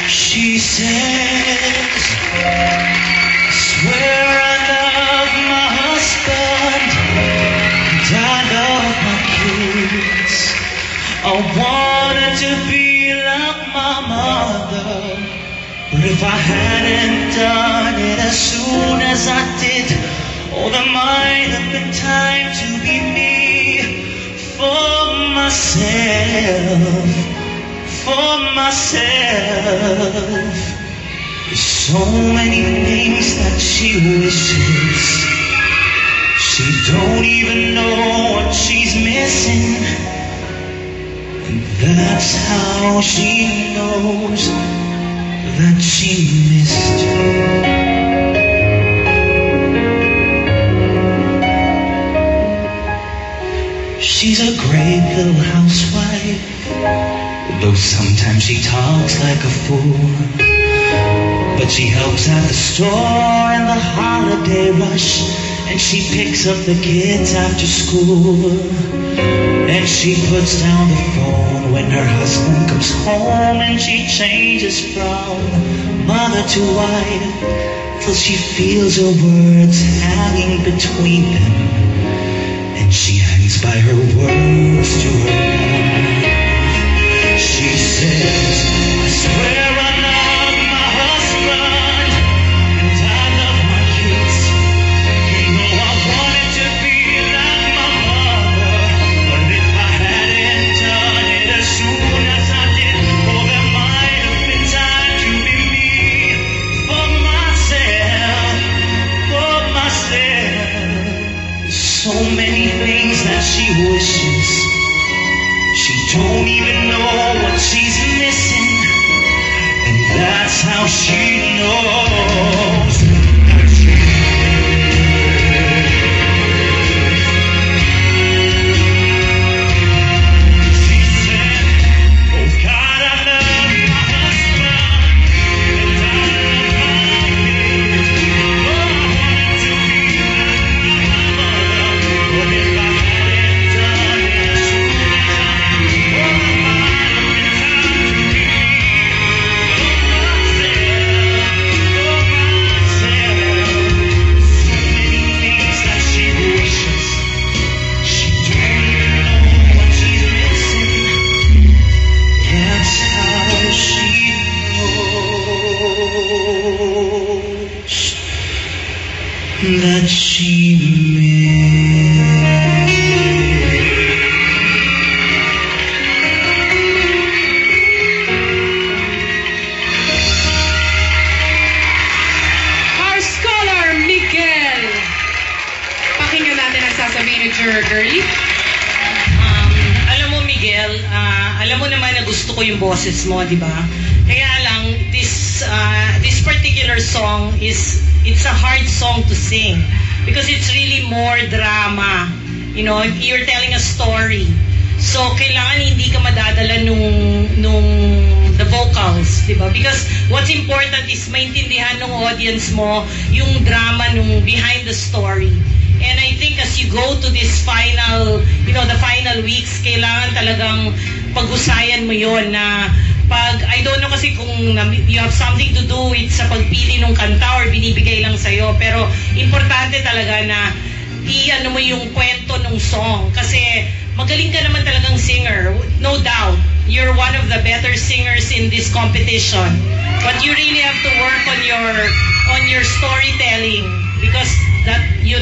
She says, I swear I love my husband and I love my kids. I wanted to be like my mother, but if I hadn't done it as soon as I did, oh, there might have been time to be me for myself, for myself. There's so many things that she wishes. She don't even know what she's missing, and that's how she knows that she missed you. She's a great little housewife, though sometimes she talks like a fool. But she helps at the store in the holiday rush, and she picks up the kids after school. And she puts down the phone when her husband comes home, and she changes from mother to wife till she feels her words hanging between them, and she hangs by her words to her life. She says, I swear I love my husband and I love my kids. You know I wanted to be like my mother, but if I hadn't done it as soon as I did, oh, there might have been time to be me for myself, for myself. So many things that she wishes. She don't even know what she's missing, and that's how she knows that she said, oh God, I love my husband and I love my kids. Oh, I wanted to be like my mother, but if I hadn't done it as soon as I did, oh, there might have been time to be for myself. So many things that she wishes. She don't even know what she's missing. That's how she knows that she missed. Our scholar, Miguel. Pakinggan natin ang sasabihin ni Jerry. Alam mo, Miguel, alam mo naman na gusto ko yung boses mo, di ba? Kaya lang, this particular song it's a hard song to sing because it's really more drama. You know, you're telling a story. So, kailangan hindi ka madadala nung the vocals, di ba? Because what's important is maintindihan ng audience mo yung drama nung behind the story. And I think as you go to this final, the final weeks, kailangan talagang pag-usayan mo yon na I don't know kasi kung you have something to do with sa pagpili ng kanta or binibigay lang sa'yo, pero importante talaga na i-ano mo yung kwento ng song kasi magaling ka naman talagang singer, no doubt. You're one of the better singers in this competition, but you really have to work on your storytelling because that you